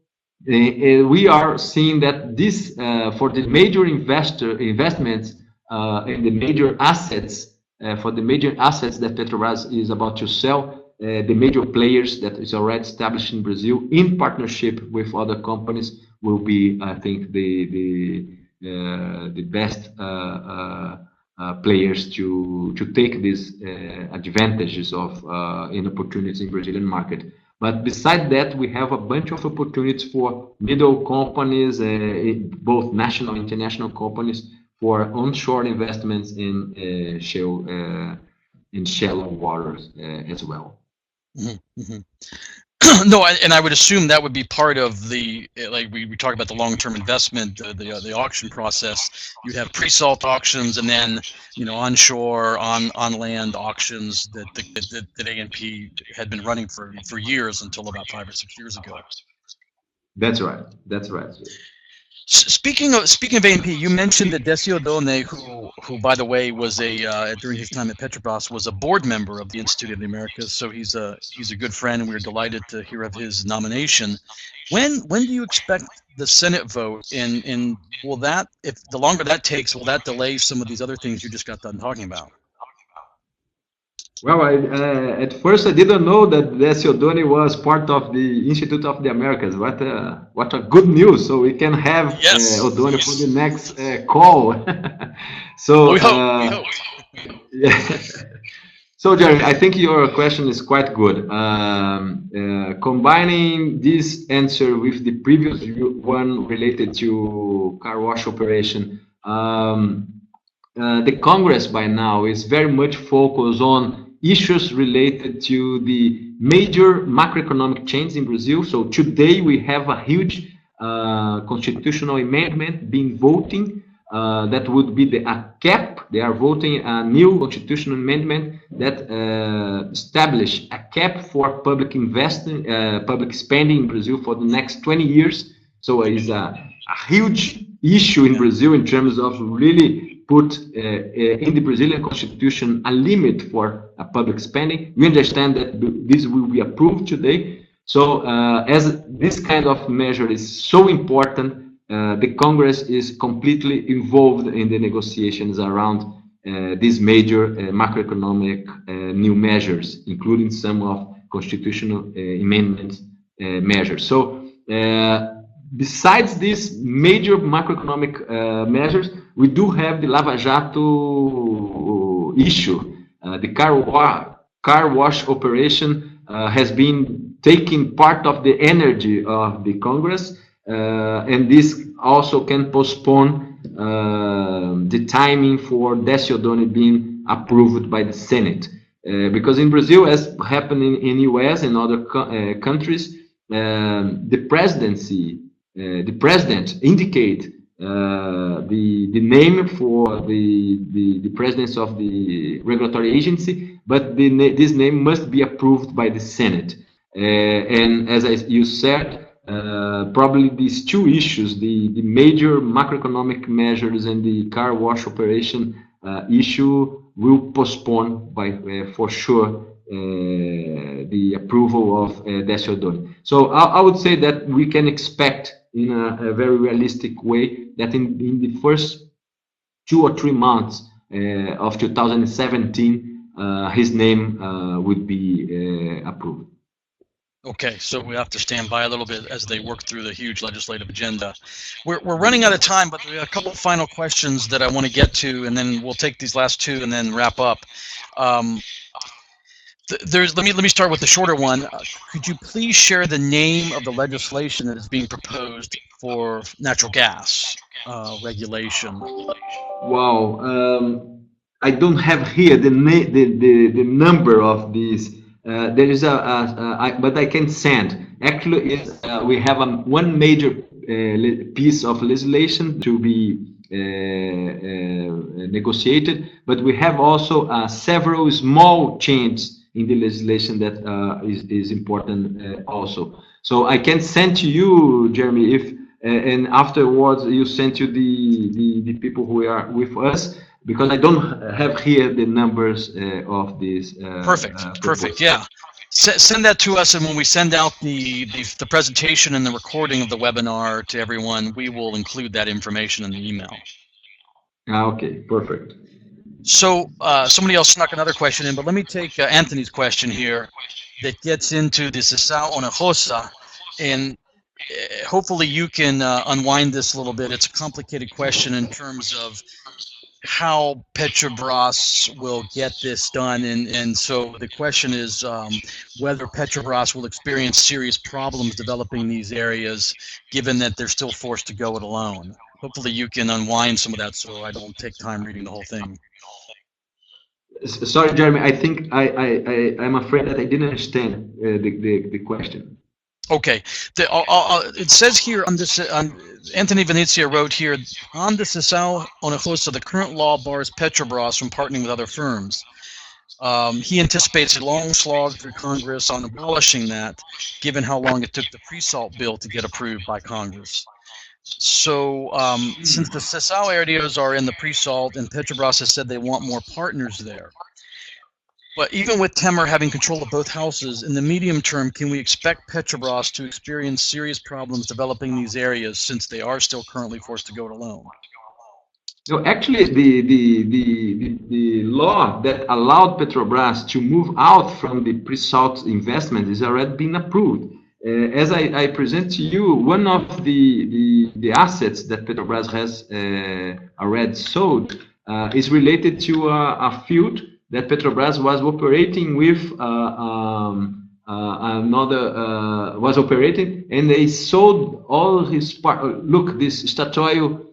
we are seeing that this for the major investments in the major assets, for the major assets that Petrobras is about to sell, the major players that is already established in Brazil in partnership with other companies will be, I think, the best players to take these advantages of in opportunities in Brazilian market. But besides that, we have a bunch of opportunities for middle companies, both national and international companies, for onshore investments in shallow waters as well. Mm-hmm. No, and I would assume that would be part of the, like we talk about the long-term investment, the auction process. You'd have pre-salt auctions, and then onshore, on land auctions that ANP had been running for years until about 5 or 6 years ago. That's right. That's right. Speaking of ANP, you mentioned that Décio Doni, who by the way was during his time at Petrobras was a board member of the Institute of the Americas, so he's a good friend, and we're delighted to hear of his nomination. When do you expect the Senate vote? And will that, if the longer that takes, will that delay some of these other things you just got done talking about? Well, at first I didn't know that Décio Doni was part of the Institute of the Americas. What a good news! So we can have O'Donnell for the next call. So we hope. Yeah. So Jeremy, I think your question is quite good. Combining this answer with the previous one related to car wash operation, the Congress by now is very much focused on issues related to the major macroeconomic change in Brazil. So today we have a huge constitutional amendment being voting. That would be a cap. They are voting a new constitutional amendment that establish a cap for public spending in Brazil for the next 20 years. So it is a huge issue in Brazil in terms of really put in the Brazilian constitution a limit for public spending. We understand that this will be approved today. So as this kind of measure is so important, the Congress is completely involved in the negotiations around these major macroeconomic new measures, including some of constitutional amendment measures. So besides these major macroeconomic measures, we do have the Lava Jato issue. The car wash operation has been taking part of the energy of the Congress, and this also can postpone the timing for Décio Doni being approved by the Senate. Because in Brazil, as happened in US and other countries, the president indicate the name for the presidents of the regulatory agency, but this name must be approved by the Senate. And as you said, probably these two issues, the major macroeconomic measures and the car wash operation issue, will postpone by for sure the approval of Décio Doni. So I would say that we can expect in a very realistic way that in the first 2 or 3 months of 2017, his name would be approved. Okay, so we have to stand by a little bit as they work through the huge legislative agenda. We're running out of time, but we have a couple of final questions that I want to get to, and then we'll take these last two and then wrap up. Let me start with the shorter one. Could you please share the name of the legislation that is being proposed for natural gas regulation? Wow, I don't have here the number of these. There is but I can send. Actually, we have one major piece of legislation to be negotiated, but we have also several small changes in the legislation that is important also. So I can send to you, Jeremy, if and afterwards you send to the people who are with us, because I don't have here the numbers of this. Perfect. Yeah, send that to us, and when we send out the presentation and the recording of the webinar to everyone, we will include that information in the email. Okay, perfect. So somebody else snuck another question in, but let me take Anthony's question here that gets into the Sessao Onejosa, and hopefully you can unwind this a little bit. It's a complicated question in terms of how Petrobras will get this done, and so the question is whether Petrobras will experience serious problems developing these areas, given that they're still forced to go it alone. Hopefully you can unwind some of that so I don't take time reading the whole thing. Sorry, Jeremy. I think I'm afraid that I didn't understand the question. Okay. It says here on this, Anthony Venezia wrote here, on the Sessao Onejosa, the current law bars Petrobras from partnering with other firms. He anticipates a long slog through Congress on abolishing that, given how long it took the pre-salt bill to get approved by Congress. So since the Sessao areas are in the pre-salt and Petrobras has said they want more partners there, but even with Temer having control of both houses, in the medium term, can we expect Petrobras to experience serious problems developing these areas since they are still currently forced to go it alone? No, actually, the law that allowed Petrobras to move out from the pre-salt investment is already been approved. As I present to you, one of the assets that Petrobras has already sold is related to a field that Petrobras was operating with was operating, and they sold all his part. Look, this Statoil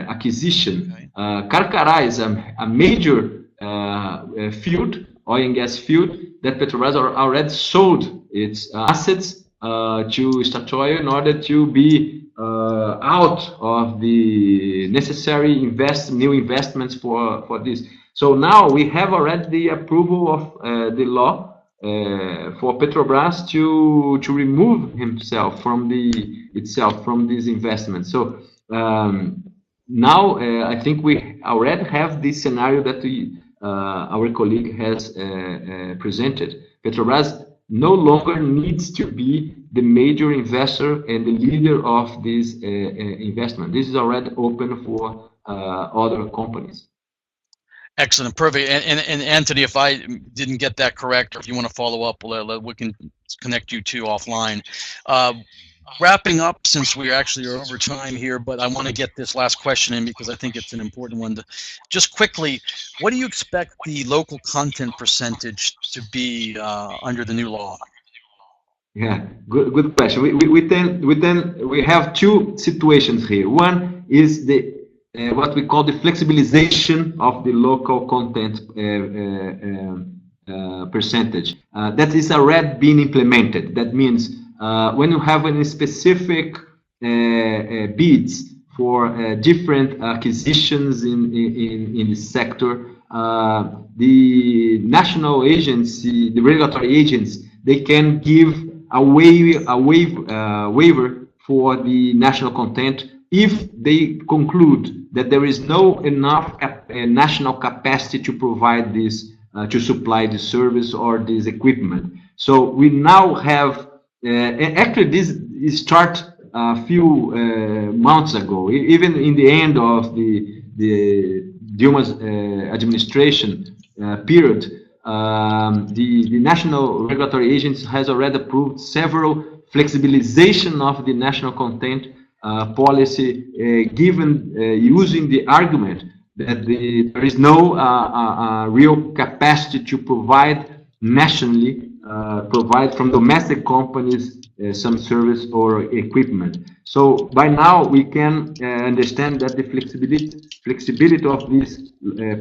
acquisition. Carcará is a major field, oil and gas field, that Petrobras already sold its assets to Statoil in order to be out of the necessary new investments for this. So now we have already the approval of the law for Petrobras to remove himself from this investment. So now I think we already have this scenario that our colleague has presented. Petrobras no longer needs to be the major investor and the leader of this investment. This is already open for other companies. Excellent, perfect. And Anthony, if I didn't get that correct, or if you want to follow up, we can connect you two offline. Wrapping up, since we actually are over time here, but I want to get this last question in because I think it's an important one. Just quickly, what do you expect the local content percentage to be under the new law? Yeah, good question. We have two situations here. One is the what we call the flexibilization of the local content percentage. That is already being implemented. That means when you have any specific bids for different acquisitions in the sector, the national agency, the regulatory agents, they can give a waiver for the national content if they conclude that there is no enough national capacity to provide this, to supply the service or this equipment. So we now have, actually this start a few months ago, even in the end of the Dilma's administration period, the national regulatory agency has already approved several flexibilization of the national content policy, given using the argument that there is no real capacity to provide nationally, provide from domestic companies some service or equipment. So by now we can understand that the flexibility of this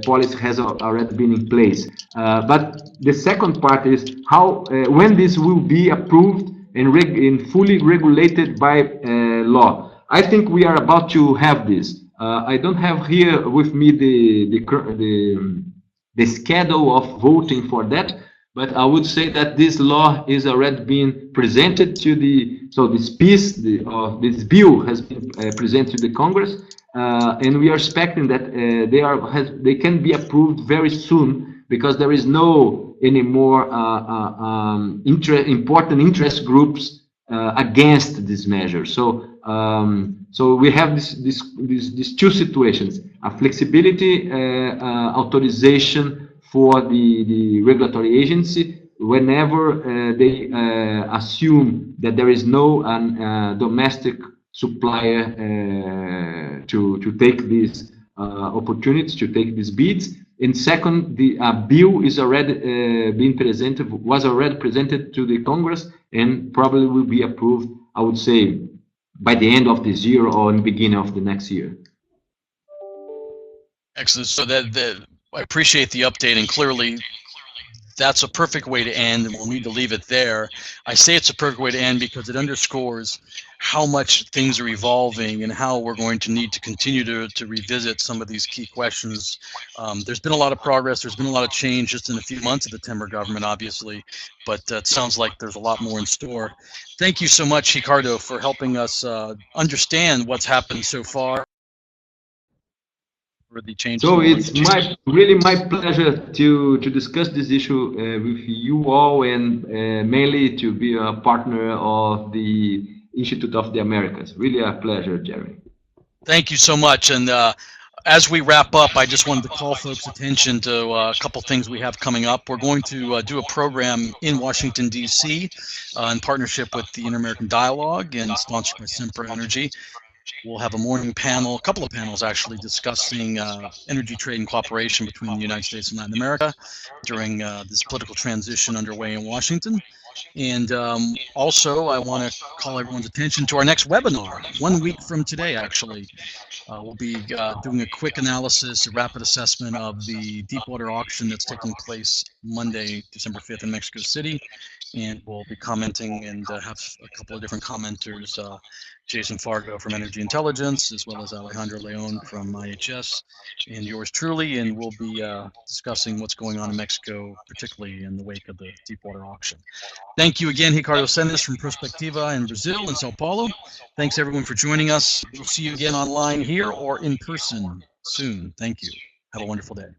policy has already been in place. But the second part is how when this will be approved and fully regulated by law. I think we are about to have this. I don't have here with me the schedule of voting for that, but I would say that this law is already being presented to this bill has been presented to the Congress, and we are expecting that they can be approved very soon, because there is no any more important interest groups against this measure. So So we have these two situations: a flexibility authorization for the regulatory agency whenever they assume that there is no domestic supplier to take these opportunities, to take these bids. And second, the bill is already was already presented to the Congress and probably will be approved, I would say, by the end of this year or in the beginning of the next year. Excellent. So I appreciate the update, and clearly that's a perfect way to end, and we'll need to leave it there. I say it's a perfect way to end because it underscores how much things are evolving and how we're going to need to continue to revisit some of these key questions. There's been a lot of progress. There's been a lot of change just in a few months of the Temer government, obviously, but it sounds like there's a lot more in store. Thank you so much, Ricardo, for helping us understand what's happened so far. The changes. So it's really my pleasure to discuss this issue with you all, and mainly to be a partner of the Institute of the Americas. Really a pleasure, Jerry. Thank you so much. And as we wrap up, I just wanted to call folks' attention to a couple things we have coming up. We're going to do a program in Washington, D.C. In partnership with the Inter-American Dialogue and sponsored by Sempra Energy. We'll have a morning panel, a couple of panels actually, discussing energy trade and cooperation between the United States and Latin America during this political transition underway in Washington. And also, I want to call everyone's attention to our next webinar, 1 week from today, actually. We'll be doing a quick analysis, a rapid assessment of the deepwater auction that's taking place Monday, December 5th in Mexico City. And we'll be commenting and have a couple of different commenters, Jason Fargo from Energy Intelligence, as well as Alejandro Leon from IHS, and yours truly. And we'll be discussing what's going on in Mexico, particularly in the wake of the deepwater auction. Thank you again, Ricardo Sennes from Prospectiva in Brazil and Sao Paulo. Thanks everyone for joining us. We'll see you again online here or in person soon. Thank you. Have a wonderful day.